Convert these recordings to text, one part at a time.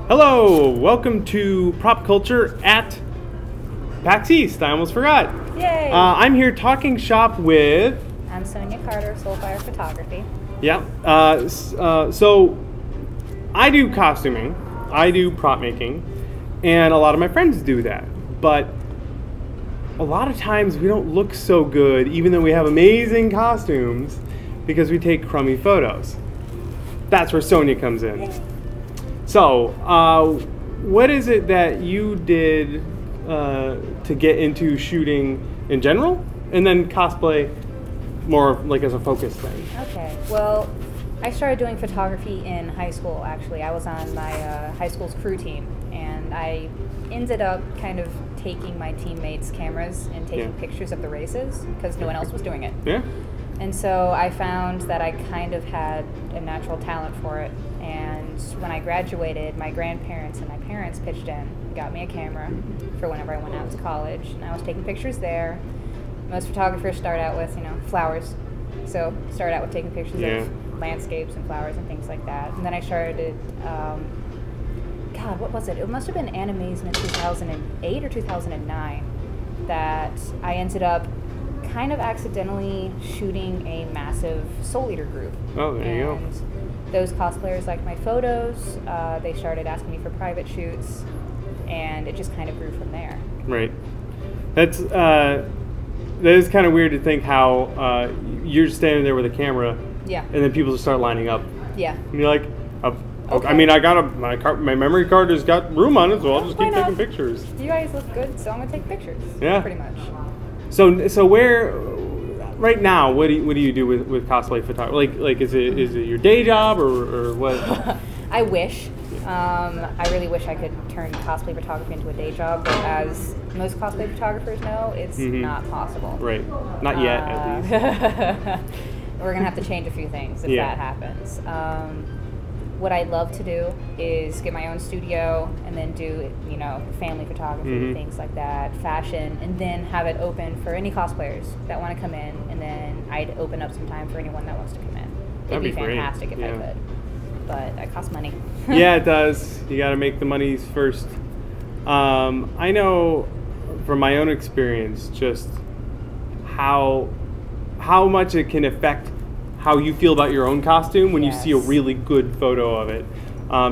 Hello, welcome to Prop Culture at PAX East. I almost forgot. Yay! I'm here talking shop with... I'm Sonja Carter, Soulfire Photography. Yeah. So I do costuming, I do prop making, and a lot of my friends do that. But a lot of times we don't look so good, even though we have amazing costumes, because we take crummy photos. That's where Sonja comes in. Yay. So, what is it that you did to get into shooting in general, and then cosplay more like as a focus thing? Okay, well, I started doing photography in high school, actually. I was on my high school's crew team, and I ended up kind of taking my teammates' cameras and taking pictures of the races, because no one else was doing it. Yeah. And so I found that I kind of had a natural talent for it. And when I graduated, my grandparents and my parents pitched in, got me a camera for whenever I went out to college. And I was taking pictures there. Most photographers start out with, flowers. So start out with taking pictures of landscapes and flowers and things like that. And then I started, God, what was it? It must have been Animazement 2008 or 2009 that I ended up kind of accidentally shooting a massive Soul Eater group. Oh, there you go. Those cosplayers liked my photos. They started asking me for private shoots, and it just kind of grew from there. Right. That is kind of weird to think how you're standing there with a camera, and then people just start lining up. Yeah. And you're like, okay. I mean, I got my memory card has got room on it, so I'll just keep taking pictures. You guys look good, so I'm gonna take pictures. Yeah. Pretty much. So where, right now, what do you do with cosplay photography? Like is it your day job or what? I wish. I really wish I could turn cosplay photography into a day job, but as most cosplay photographers know, it's not possible. Right. Not yet, at least. We're gonna have to change a few things if that happens. What I love to do is get my own studio and then do, family photography, things like that, fashion, and then have it open for any cosplayers that want to come in, and then I'd open up some time for anyone that wants to come in. It'd be fantastic if I could, but it costs money. Yeah, it does. You got to make the monies first. I know from my own experience just how much it can affect how you feel about your own costume when you see a really good photo of it,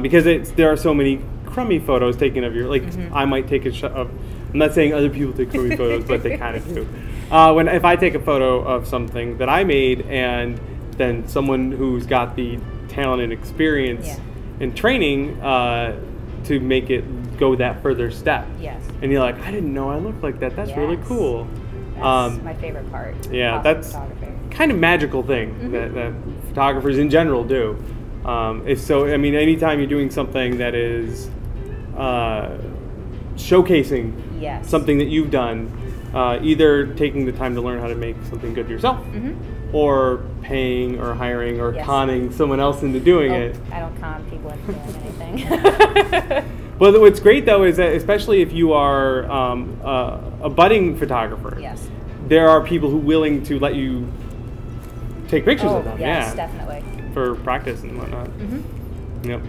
because there are so many crummy photos taken of your I might take a shot of. I'm not saying other people take crummy photos, but they kind of do. If I take a photo of something that I made, and then someone who's got the talent and experience and training to make it go that further step, and you're like, I didn't know I looked like that. That's really cool. That's my favorite part. Yeah, that's kind of magical thing that photographers in general do. Anytime you're doing something that is showcasing something that you've done, either taking the time to learn how to make something good yourself, or paying or hiring or conning someone else into doing it. I don't con people into doing anything. Well, what's great though is that especially if you are a budding photographer, there are people who are willing to let you take pictures of them. Yes, definitely. For practice and whatnot. Yep.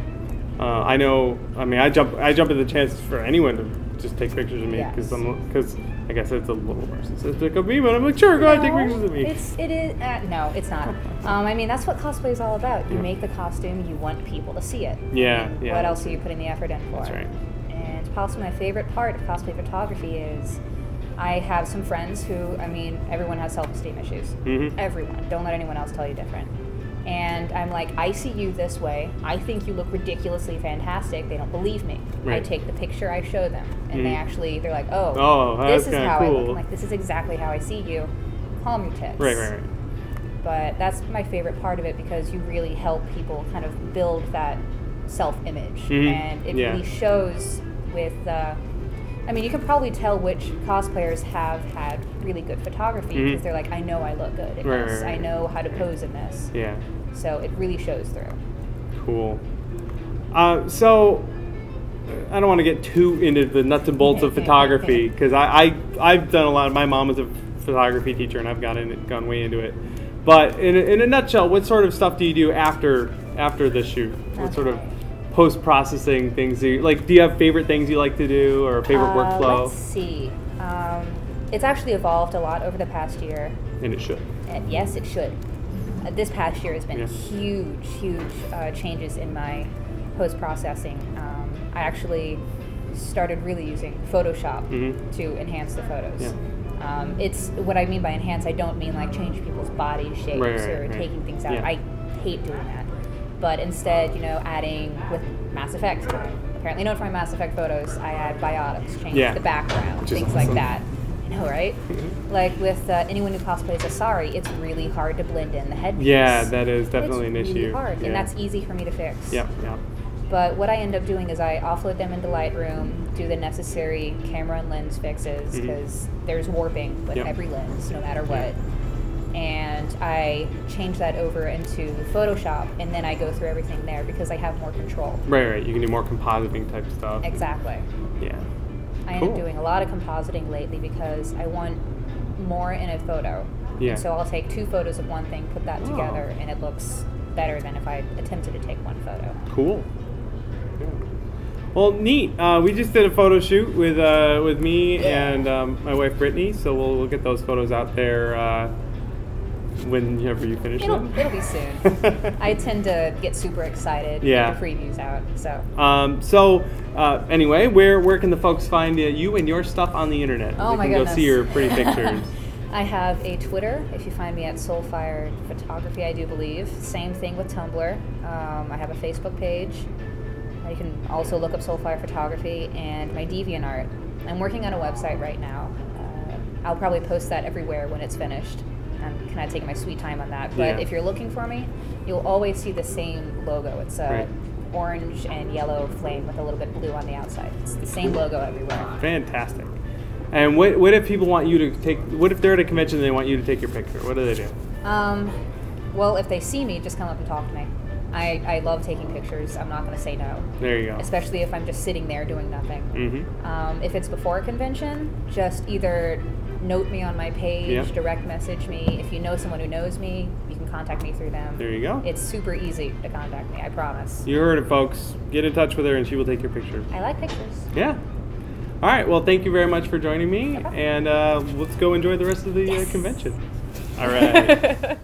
I know. I mean, I jump at the chance for anyone to just take pictures of me because I guess it's a little more narcissistic of me, but I'm like, sure, go ahead, take pictures of me. It is. No, it's not. That's what cosplay is all about. You make the costume, you want people to see it. Yeah. What else are you putting the effort in for? That's right. And possibly my favorite part of cosplay photography is I have some friends who, everyone has self-esteem issues. Everyone. Don't let anyone else tell you different. And I'm like, I see you this way. I think you look ridiculously fantastic. They don't believe me. I take the picture, I show them. And they're like, this is how I look. I'm like, this is exactly how I see you. Calm your tits. Right. But that's my favorite part of it, because you really help people kind of build that self-image. And it really shows with you can probably tell which cosplayers have had really good photography, because they're like, I know I look good in this. I know how to pose in this. Yeah. So it really shows through. Cool. So I don't want to get too into the nuts and bolts of photography, because I've done a lot. My mom was a photography teacher, and I've gone way into it. But in a nutshell, what sort of stuff do you do after the shoot? What sort of post-processing things that like, do you have favorite things you like to do or a favorite workflow? Let's see. It's actually evolved a lot over the past year. And it should. And yes, it should. This past year has been Yeah. huge changes in my post-processing. I actually started really using Photoshop to enhance the photos. Yeah. It's what I mean by enhance. I don't mean like change people's body shapes or taking things out. Yeah. I hate doing that. But instead, adding with Mass Effect. Apparently known for my Mass Effect photos, I add biotics, change the background, things like that. I know, right? Like with anyone who cosplays Asari, it's really hard to blend in the headpiece. Yeah, that is definitely an really issue. Hard, yeah. and that's easy for me to fix. Yep. But what I end up doing is I offload them into Lightroom, do the necessary camera and lens fixes, because there's warping with every lens, no matter what. And I change that over into Photoshop, and then I go through everything there because I have more control. Right. You can do more compositing type stuff. Exactly. Yeah. I end up doing a lot of compositing lately because I want more in a photo. Yeah. And so I'll take 2 photos of one thing, put that together, and it looks better than if I attempted to take one photo. Cool. Well, neat. We just did a photo shoot with me and my wife Brittany, so we'll get those photos out there whenever you finish them. It'll be soon. I tend to get super excited when the previews out. So. Anyway, where can the folks find you and your stuff on the internet? Oh my goodness. Go see your pretty pictures. I have a Twitter. If you find me at Soulfire Photography, I do believe. Same thing with Tumblr. I have a Facebook page. You can also look up Soulfire Photography and my DeviantArt. I'm working on a website right now. I'll probably post that everywhere when it's finished. I'm kind of taking my sweet time on that. But if you're looking for me, you'll always see the same logo. It's a orange and yellow flame with a little bit of blue on the outside. It's the same logo everywhere. Fantastic. And what if people want you to take? What if they're at a convention and they want you to take your picture? What do they do? Well, if they see me, just come up and talk to me. I love taking pictures. I'm not going to say no. There you go. Especially if I'm just sitting there doing nothing. If it's before a convention, just either note me on my page, direct message me. If you know someone who knows me, you can contact me through them. There you go. It's super easy to contact me, I promise. You heard it, folks. Get in touch with her and she will take your picture. I like pictures. Yeah. All right. Well, thank you very much for joining me. And let's go enjoy the rest of the convention. All right.